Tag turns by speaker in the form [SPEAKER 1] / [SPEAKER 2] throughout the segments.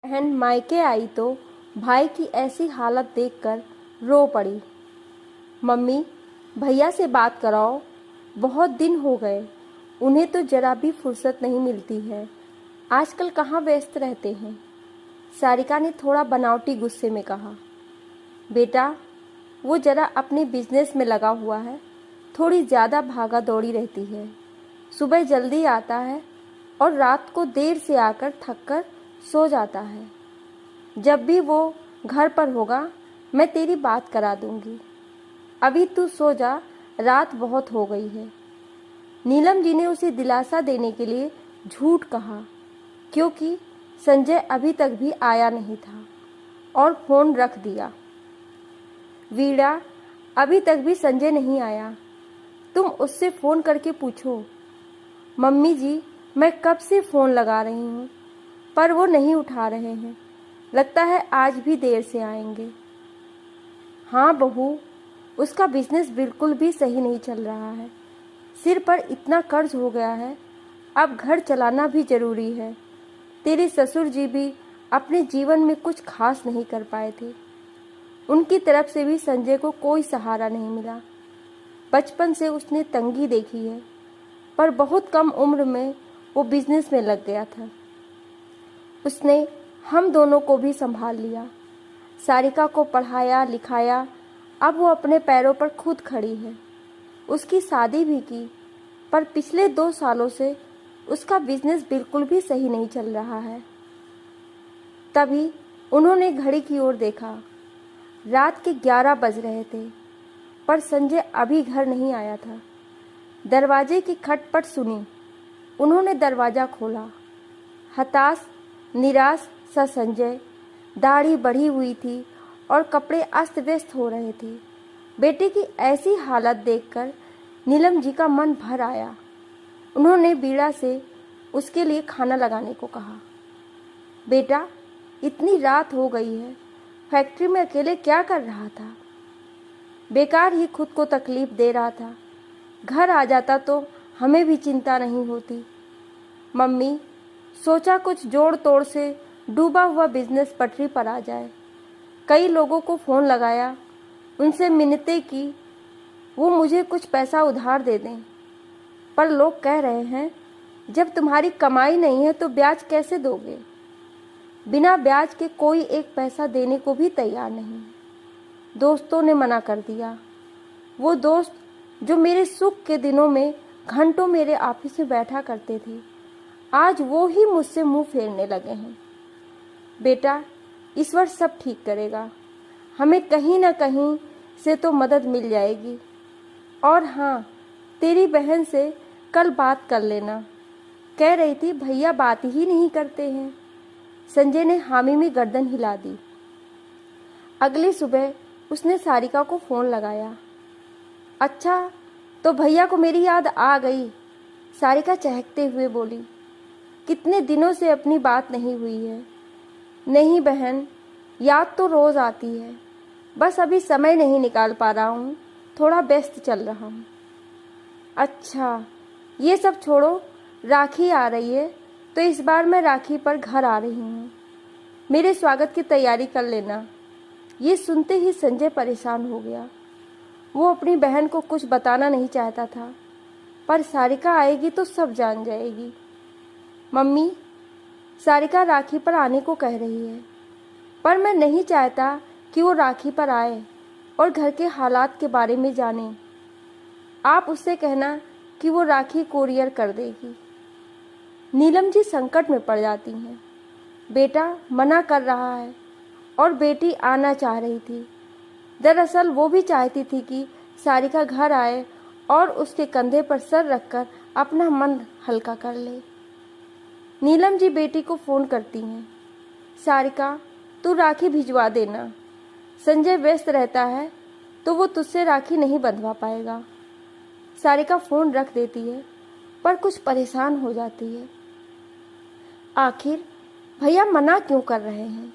[SPEAKER 1] बहन मायके आई तो भाई की ऐसी हालत देखकर रो पड़ी। मम्मी, भैया से बात कराओ, बहुत दिन हो गए। उन्हें तो जरा भी फुर्सत नहीं मिलती है। आजकल कहाँ व्यस्त रहते हैं। सारिका ने थोड़ा बनावटी गुस्से में कहा। बेटा, वो जरा अपने बिजनेस में लगा हुआ है, थोड़ी ज़्यादा भागा दौड़ी रहती है। सुबह जल्दी आता है और रात को देर से आकर थककर सो जाता है। जब भी वो घर पर होगा मैं तेरी बात करा दूंगी। अभी तू सो जा, रात बहुत हो गई है। नीलम जी ने उसे दिलासा देने के लिए झूठ कहा, क्योंकि संजय अभी तक भी आया नहीं था, और फोन रख दिया। वीणा, अभी तक भी संजय नहीं आया, तुम उससे फ़ोन करके पूछो। मम्मी जी, मैं कब से फ़ोन लगा रही हूँ, पर वो नहीं उठा रहे हैं। लगता है आज भी देर से आएंगे। हाँ बहू, उसका बिजनेस बिल्कुल भी सही नहीं चल रहा है। सिर पर इतना कर्ज हो गया है, अब घर चलाना भी ज़रूरी है। तेरे ससुर जी भी अपने जीवन में कुछ खास नहीं कर पाए थे। उनकी तरफ से भी संजय को कोई सहारा नहीं मिला। बचपन से उसने तंगी देखी है, पर बहुत कम उम्र में वो बिजनेस में लग गया था। उसने हम दोनों को भी संभाल लिया, सारिका को पढ़ाया लिखाया। अब वो अपने पैरों पर खुद खड़ी है। उसकी शादी भी की, पर पिछले 2 सालों से उसका बिजनेस बिल्कुल भी सही नहीं चल रहा है। तभी उन्होंने घड़ी की ओर देखा। रात के 11 बज रहे थे, पर संजय अभी घर नहीं आया था। दरवाजे की खटपट सुनी। उन्होंने दरवाज़ा खोला। हताश निराश सा संजय, दाढ़ी बढ़ी हुई थी और कपड़े अस्त व्यस्त हो रहे थे। बेटे की ऐसी हालत देखकर नीलम जी का मन भर आया। उन्होंने वीणा से उसके लिए खाना लगाने को कहा। बेटा, इतनी रात हो गई है, फैक्ट्री में अकेले क्या कर रहा था? बेकार ही खुद को तकलीफ दे रहा था। घर आ जाता तो हमें भी चिंता नहीं होती। मम्मी, सोचा कुछ जोड़ तोड़ से डूबा हुआ बिजनेस पटरी पर आ जाए। कई लोगों को फ़ोन लगाया, उनसे मिन्नतें की वो मुझे कुछ पैसा उधार दे दें, पर लोग कह रहे हैं जब तुम्हारी कमाई नहीं है तो ब्याज कैसे दोगे? बिना ब्याज के कोई एक पैसा देने को भी तैयार नहीं। दोस्तों ने मना कर दिया। वो दोस्त जो मेरे सुख के दिनों में घंटों मेरे ऑफिस में बैठा करते थे, आज वो ही मुझसे मुंह फेरने लगे हैं। बेटा, ईश्वर सब ठीक करेगा। हमें कहीं ना कहीं से तो मदद मिल जाएगी। और हाँ, तेरी बहन से कल बात कर लेना। कह रही थी भैया बात ही नहीं करते हैं। संजय ने हामी में गर्दन हिला दी। अगली सुबह उसने सारिका को फ़ोन लगाया। अच्छा, तो भैया को मेरी याद आ गई, सारिका चहकते हुए बोली। कितने दिनों से अपनी बात नहीं हुई है। नहीं बहन, याद तो रोज़ आती है, बस अभी समय नहीं निकाल पा रहा हूँ, थोड़ा व्यस्त चल रहा हूँ। अच्छा, ये सब छोड़ो, राखी आ रही है तो इस बार मैं राखी पर घर आ रही हूँ। मेरे स्वागत की तैयारी कर लेना। ये सुनते ही संजय परेशान हो गया। वो अपनी बहन को कुछ बताना नहीं चाहता था, पर सारिका आएगी तो सब जान जाएगी। मम्मी, सारिका राखी पर आने को कह रही है, पर मैं नहीं चाहता कि वो राखी पर आए और घर के हालात के बारे में जाने। आप उससे कहना कि वो राखी कोरियर कर देगी। नीलम जी संकट में पड़ जाती हैं। बेटा मना कर रहा है और बेटी आना चाह रही थी। दरअसल वो भी चाहती थी कि सारिका घर आए और उसके कंधे पर सर रखकर अपना मन हल्का कर ले। नीलम जी बेटी को फ़ोन करती हैं। सारिका, तू राखी भिजवा देना। संजय व्यस्त रहता है तो वो तुझसे राखी नहीं बंधवा पाएगा। सारिका फ़ोन रख देती है, पर कुछ परेशान हो जाती है। आखिर भैया मना क्यों कर रहे हैं?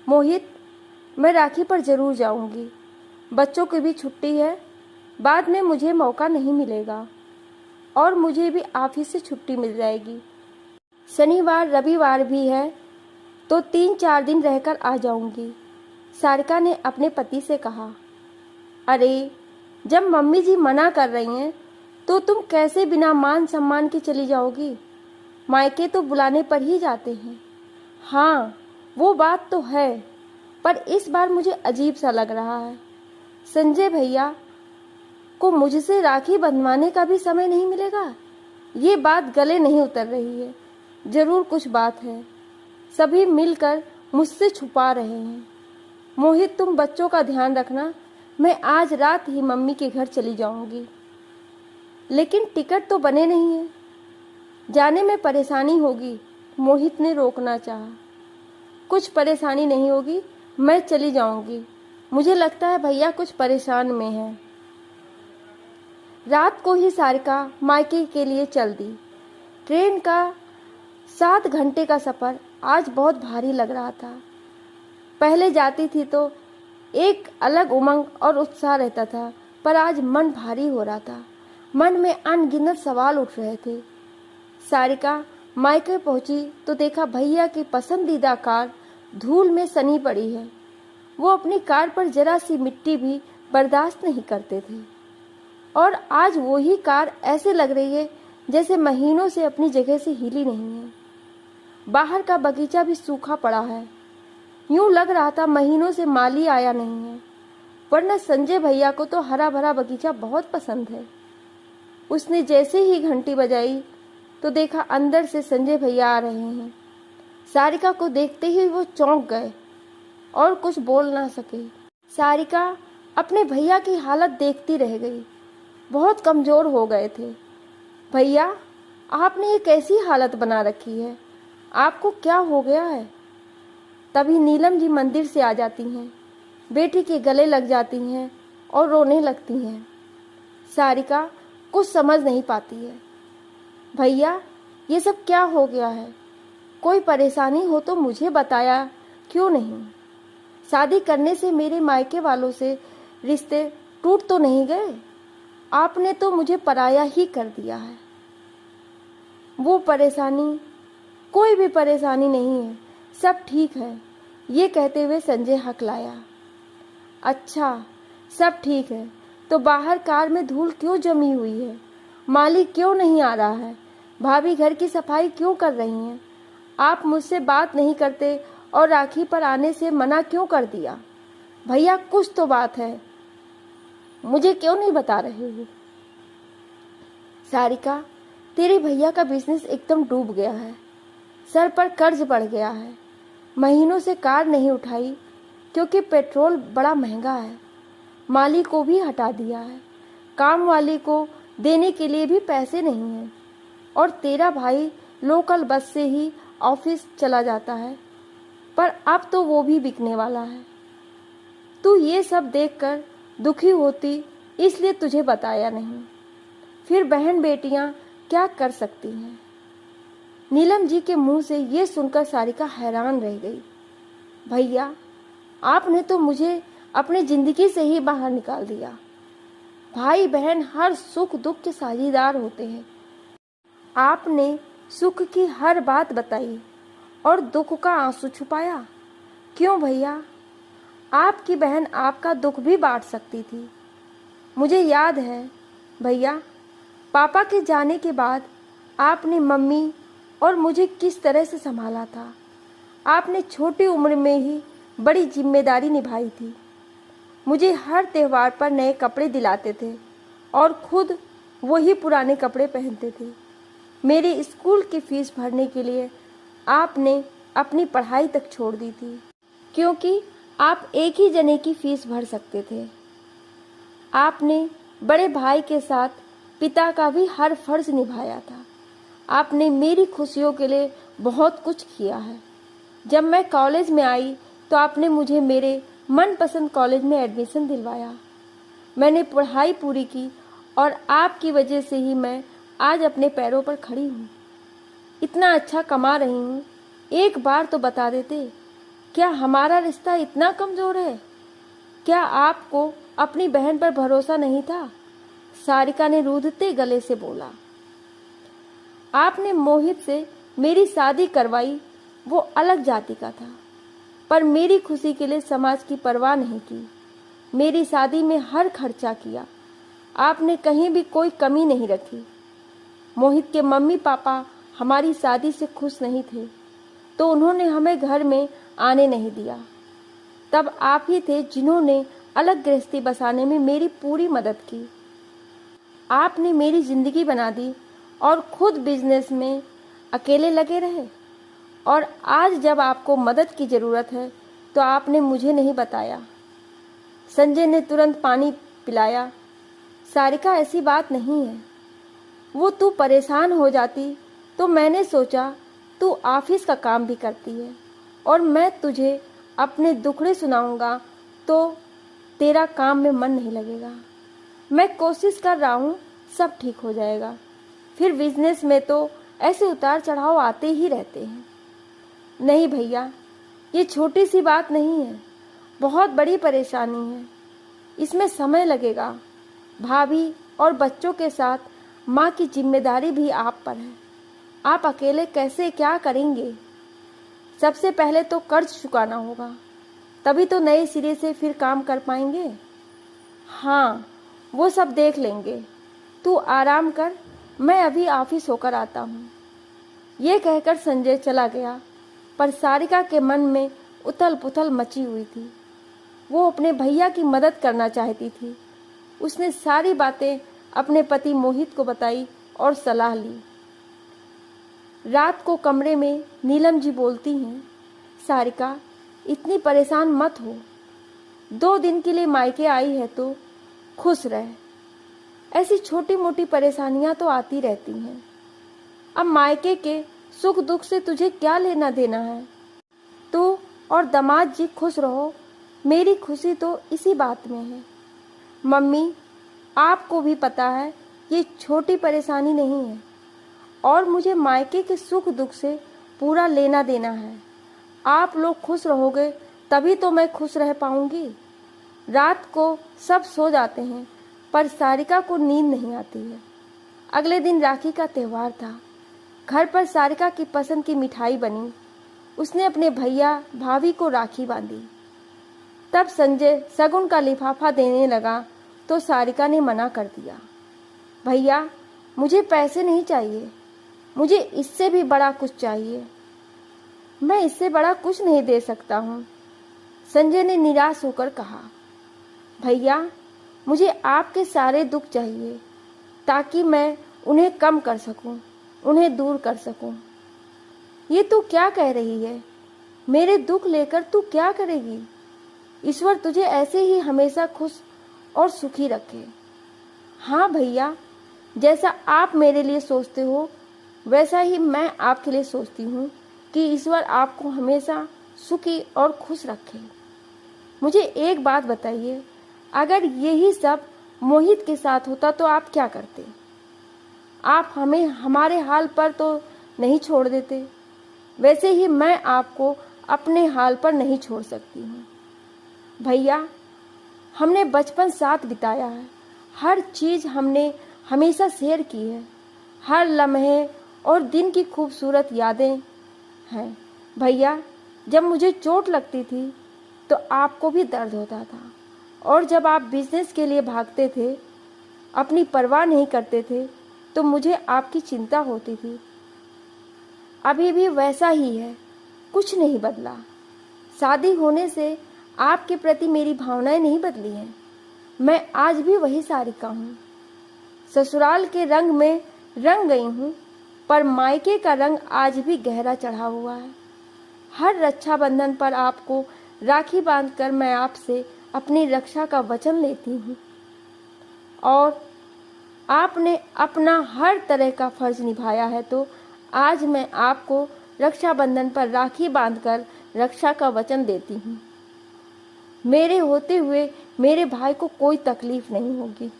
[SPEAKER 1] मोहित, मैं राखी पर ज़रूर जाऊंगी। बच्चों की भी छुट्टी है, बाद में मुझे मौका नहीं मिलेगा और मुझे भी ऑफिस से छुट्टी मिल जाएगी। शनिवार रविवार भी है, तो 3-4 दिन रहकर आ जाऊंगी। सारिका ने अपने पति से कहा। अरे, जब मम्मी जी मना कर रही हैं तो तुम कैसे बिना मान सम्मान के चली जाओगी? मायके तो बुलाने पर ही जाते हैं। हाँ, वो बात तो है, पर इस बार मुझे अजीब सा लग रहा है। संजय भैया को मुझसे राखी बंधवाने का भी समय नहीं मिलेगा। ये बात गले नहीं उतर रही है। जरूर कुछ बात है। सभी मिलकर मुझसे छुपा रहे हैं। मोहित, तुम बच्चों का ध्यान रखना। मैं आज रात ही मम्मी के घर चली जाऊंगी। लेकिन टिकट तो बने नहीं है। जाने में परेशानी होगी। मोहित ने रोकना चाहा। कुछ परेशानी नहीं होगी, मैं चली जाऊंगी। मुझे लगता है भैया कुछ परेशान में है। रात को ही सारिका मायके के लिए चल दी। ट्रेन का 7 घंटे का सफ़र आज बहुत भारी लग रहा था। पहले जाती थी तो एक अलग उमंग और उत्साह रहता था, पर आज मन भारी हो रहा था। मन में अनगिनत सवाल उठ रहे थे। सारिका मायके पहुंची तो देखा भैया की पसंदीदा कार धूल में सनी पड़ी है। वो अपनी कार पर जरा सी मिट्टी भी बर्दाश्त नहीं करते थे, और आज वही कार ऐसे लग रही है जैसे महीनों से अपनी जगह से हिली नहीं है। बाहर का बगीचा भी सूखा पड़ा है। यूं लग रहा था महीनों से माली आया नहीं है, वरना संजय भैया को तो हरा भरा बगीचा बहुत पसंद है। उसने जैसे ही घंटी बजाई तो देखा अंदर से संजय भैया आ रहे हैं। सारिका को देखते ही वो चौंक गए और कुछ बोल ना सके। सारिका अपने भैया की हालत देखती रह गई। बहुत कमजोर हो गए थे। भैया, आपने ये कैसी हालत बना रखी है? आपको क्या हो गया है? तभी नीलम जी मंदिर से आ जाती हैं, बेटी के गले लग जाती हैं और रोने लगती हैं। सारिका कुछ समझ नहीं पाती है। भैया, ये सब क्या हो गया है? कोई परेशानी हो तो मुझे बताया क्यों नहीं? शादी करने से मेरे मायके वालों से रिश्ते टूट तो नहीं गए? आपने तो मुझे पराया ही कर दिया है। वो परेशानी, कोई भी परेशानी नहीं है, सब ठीक है। ये कहते हुए संजय हकलाया। अच्छा, सब ठीक है तो बाहर कार में धूल क्यों जमी हुई है? मालिक क्यों नहीं आ रहा है? भाभी घर की सफाई क्यों कर रही हैं? आप मुझसे बात नहीं करते और राखी पर आने से मना क्यों कर दिया? भैया, कुछ तो बात है, मुझे क्यों नहीं बता रहे हो? सारिका, तेरे भैया का बिजनेस एकदम डूब गया है। सर पर कर्ज बढ़ गया है। महीनों से कार नहीं उठाई क्योंकि पेट्रोल बड़ा महंगा है। माली को भी हटा दिया है। काम वाली को देने के लिए भी पैसे नहीं हैं। और तेरा भाई लोकल बस से ही ऑफिस चला जाता है, पर अब तो वो भी बिकने वाला है। तू ये सब देखकर दुखी होती, इसलिए तुझे बताया नहीं। फिर बहन बेटियां क्या कर सकती हैं? नीलम जी के मुंह से ये सुनकर सारिका हैरान रह गई। भैया, आपने तो मुझे अपनी जिंदगी से ही बाहर निकाल दिया। भाई बहन हर सुख दुख के साझीदार होते हैं। आपने सुख की हर बात बताई और दुख का आंसू छुपाया। क्यों भैया? आपकी बहन आपका दुख भी बांट सकती थी। मुझे याद है भैया, पापा के जाने के बाद आपने मम्मी और मुझे किस तरह से संभाला था। आपने छोटी उम्र में ही बड़ी जिम्मेदारी निभाई थी। मुझे हर त्योहार पर नए कपड़े दिलाते थे और खुद वही पुराने कपड़े पहनते थे। मेरे स्कूल की फीस भरने के लिए आपने अपनी पढ़ाई तक छोड़ दी थी, क्योंकि आप एक ही जने की फीस भर सकते थे। आपने बड़े भाई के साथ पिता का भी हर फर्ज निभाया था। आपने मेरी खुशियों के लिए बहुत कुछ किया है। जब मैं कॉलेज में आई तो आपने मुझे मेरे मनपसंद कॉलेज में एडमिशन दिलवाया। मैंने पढ़ाई पूरी की और आपकी वजह से ही मैं आज अपने पैरों पर खड़ी हूँ। इतना अच्छा कमा रही हूँ। एक बार तो बता देते, क्या हमारा रिश्ता इतना कमज़ोर है? क्या आपको अपनी बहन पर भरोसा नहीं था? सारिका ने रूंधते गले से बोला। आपने मोहित से मेरी शादी करवाई, वो अलग जाति का था, पर मेरी खुशी के लिए समाज की परवाह नहीं की। मेरी शादी में हर खर्चा किया। आपने कहीं भी कोई कमी नहीं रखी। मोहित के मम्मी पापा हमारी शादी से खुश नहीं थे, तो उन्होंने हमें घर में आने नहीं दिया। तब आप ही थे जिन्होंने अलग गृहस्थी बसाने में मेरी पूरी मदद की। आपने मेरी जिंदगी बना दी और खुद बिजनेस में अकेले लगे रहे। और आज जब आपको मदद की ज़रूरत है तो आपने मुझे नहीं बताया। संजय ने तुरंत पानी पिलाया। सारिका, ऐसी बात नहीं है। वो तू परेशान हो जाती तो मैंने सोचा तू ऑफिस का काम भी करती है और मैं तुझे अपने दुखड़े सुनाऊंगा तो तेरा काम में मन नहीं लगेगा। मैं कोशिश कर रहा हूँ, सब ठीक हो जाएगा। फिर बिजनेस में तो ऐसे उतार चढ़ाव आते ही रहते हैं। नहीं भैया, ये छोटी सी बात नहीं है, बहुत बड़ी परेशानी है। इसमें समय लगेगा। भाभी और बच्चों के साथ माँ की जिम्मेदारी भी आप पर है। आप अकेले कैसे क्या करेंगे? सबसे पहले तो कर्ज चुकाना होगा, तभी तो नए सिरे से फिर काम कर पाएंगे। हाँ, वो सब देख लेंगे। तू आराम कर, मैं अभी ऑफिस होकर आता हूँ। ये कहकर संजय चला गया, पर सारिका के मन में उथल पुथल मची हुई थी। वो अपने भैया की मदद करना चाहती थी। उसने सारी बातें अपने पति मोहित को बताई और सलाह ली। रात को कमरे में नीलम जी बोलती हैं, सारिका, इतनी परेशान मत हो। 2 दिन के लिए मायके आई है तो खुश रह। ऐसी छोटी मोटी परेशानियां तो आती रहती हैं। अब मायके के सुख दुख से तुझे क्या लेना देना है? तू और दामाद जी खुश रहो। मेरी खुशी तो इसी बात में है। मम्मी, आपको भी पता है ये छोटी परेशानी नहीं है और मुझे मायके के सुख दुख से पूरा लेना देना है। आप लोग खुश रहोगे तभी तो मैं खुश रह पाऊंगी। रात को सब सो जाते हैं, पर सारिका को नींद नहीं आती है। अगले दिन राखी का त्यौहार था। घर पर सारिका की पसंद की मिठाई बनी। उसने अपने भैया भाभी को राखी बांधी। तब संजय शगुन का लिफाफा देने लगा तो सारिका ने मना कर दिया। भैया, मुझे पैसे नहीं चाहिए, मुझे इससे भी बड़ा कुछ चाहिए। मैं इससे बड़ा कुछ नहीं दे सकता हूँ, संजय ने निराश होकर कहा। भैया, मुझे आपके सारे दुख चाहिए ताकि मैं उन्हें कम कर सकूं, उन्हें दूर कर सकूं। ये तू क्या कह रही है? मेरे दुख लेकर तू क्या करेगी? ईश्वर तुझे ऐसे ही हमेशा खुश और सुखी रखे। हाँ भैया, जैसा आप मेरे लिए सोचते हो वैसा ही मैं आपके लिए सोचती हूँ कि ईश्वर आपको हमेशा सुखी और खुश रखे। मुझे एक बात बताइए, अगर यही सब मोहित के साथ होता तो आप क्या करते? आप हमें हमारे हाल पर तो नहीं छोड़ देते, वैसे ही मैं आपको अपने हाल पर नहीं छोड़ सकती हूँ। भैया, हमने बचपन साथ बिताया है, हर चीज़ हमने हमेशा शेयर की है, हर लम्हे और दिन की खूबसूरत यादें हैं। भैया, जब मुझे चोट लगती थी तो आपको भी दर्द होता था, और जब आप बिजनेस के लिए भागते थे, अपनी परवाह नहीं करते थे, तो मुझे आपकी चिंता होती थी। अभी भी वैसा ही है, कुछ नहीं बदला। शादी होने से आपके प्रति मेरी भावनाएं नहीं बदली हैं। मैं आज भी वही सारिका हूँ। ससुराल के रंग में रंग गई हूँ, पर मायके का रंग आज भी गहरा चढ़ा हुआ है। हर रक्षाबंधन पर आपको राखी बांधकर मैं आपसे अपनी रक्षा का वचन लेती हूँ, और आपने अपना हर तरह का फर्ज निभाया है, तो आज मैं आपको रक्षाबंधन पर राखी बांधकर रक्षा का वचन देती हूँ। मेरे होते हुए मेरे भाई को कोई तकलीफ नहीं होगी।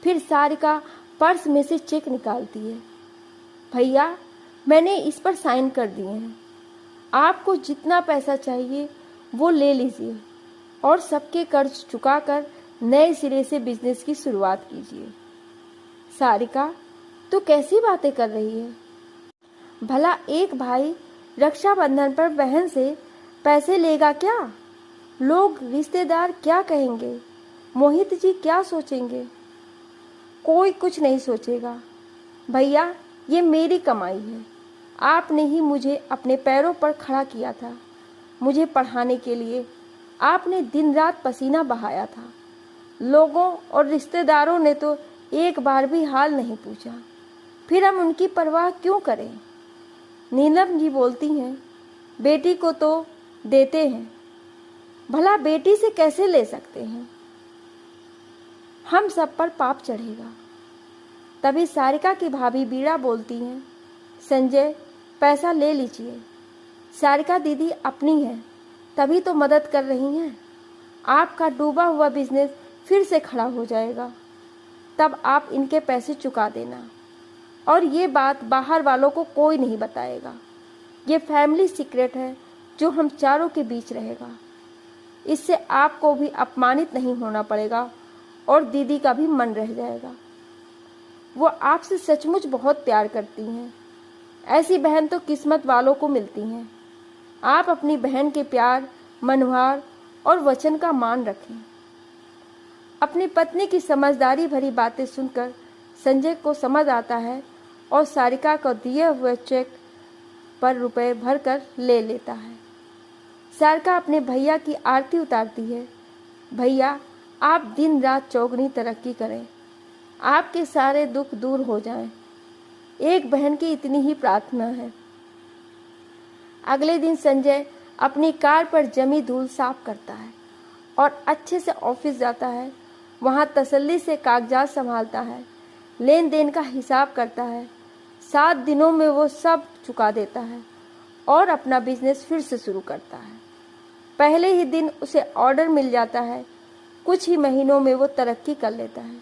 [SPEAKER 1] फिर सारिका पर्स में से चेक निकालती है। भैया, मैंने इस पर साइन कर दिए हैं। आपको जितना पैसा चाहिए वो ले लीजिए और सबके कर्ज चुकाकर नए सिरे से बिजनेस की शुरुआत कीजिए। सारिका, तू कैसी बातें कर रही है? भला एक भाई रक्षाबंधन पर बहन से पैसे लेगा क्या? लोग रिश्तेदार क्या कहेंगे? मोहित जी क्या सोचेंगे? कोई कुछ नहीं सोचेगा। भैया, ये मेरी कमाई है। आपने ही मुझे अपने पैरों पर खड़ा किया था। मुझे पढ़ाने के लिए आपने दिन रात पसीना बहाया था। लोगों और रिश्तेदारों ने तो एक बार भी हाल नहीं पूछा, फिर हम उनकी परवाह क्यों करें? नीलम जी बोलती हैं, बेटी को तो देते हैं, भला बेटी से कैसे ले सकते हैं? हम सब पर पाप चढ़ेगा। तभी सारिका की भाभी बीड़ा बोलती हैं, संजय पैसा ले लीजिए। सारिका दीदी अपनी है, तभी तो मदद कर रही हैं। आपका डूबा हुआ बिजनेस फिर से खड़ा हो जाएगा, तब आप इनके पैसे चुका देना। और ये बात बाहर वालों को कोई नहीं बताएगा। ये फैमिली सीक्रेट है जो हम चारों के बीच रहेगा। इससे आपको भी अपमानित नहीं होना पड़ेगा और दीदी का भी मन रह जाएगा। वो आपसे सचमुच बहुत प्यार करती हैं। ऐसी बहन तो किस्मत वालों को मिलती हैं। आप अपनी बहन के प्यार, मनोहार और वचन का मान रखें। अपनी पत्नी की समझदारी भरी बातें सुनकर संजय को समझ आता है और सारिका को दिए हुए चेक पर रुपए भरकर ले लेता है। सारिका अपने भैया की आरती उतारती है। भैया, आप दिन रात चौगुनी तरक्की करें, आपके सारे दुख दूर हो जाएं। एक बहन की इतनी ही प्रार्थना है। अगले दिन संजय अपनी कार पर जमी धूल साफ करता है और अच्छे से ऑफिस जाता है। वहाँ तसल्ली से कागजात संभालता है, लेन देन का हिसाब करता है। 7 दिनों में वो सब चुका देता है और अपना बिजनेस फिर से शुरू करता है। पहले ही दिन उसे ऑर्डर मिल जाता है। कुछ ही महीनों में वो तरक्की कर लेता है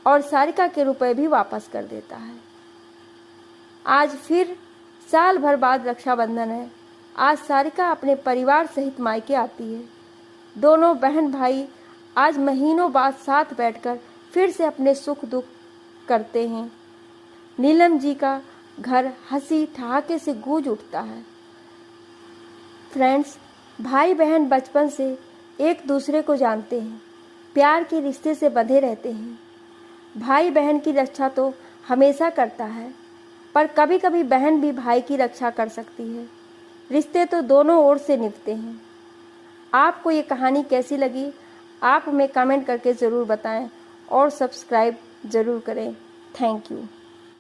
[SPEAKER 1] और सारिका के रुपए भी वापस कर देता है। आज फिर साल भर बाद रक्षाबंधन है। आज सारिका अपने परिवार सहित मायके आती है। दोनों बहन भाई आज महीनों बाद साथ बैठकर फिर से अपने सुख दुख करते हैं। नीलम जी का घर हंसी ठहाके से गूंज उठता है। फ्रेंड्स, भाई बहन बचपन से एक दूसरे को जानते हैं, प्यार के रिश्ते से बंधे रहते हैं। भाई बहन की रक्षा तो हमेशा करता है, पर कभी कभी बहन भी भाई की रक्षा कर सकती है। रिश्ते तो दोनों ओर से निभते हैं। आपको ये कहानी कैसी लगी, आप हमें कमेंट करके ज़रूर बताएं और सब्सक्राइब ज़रूर करें। Thank you.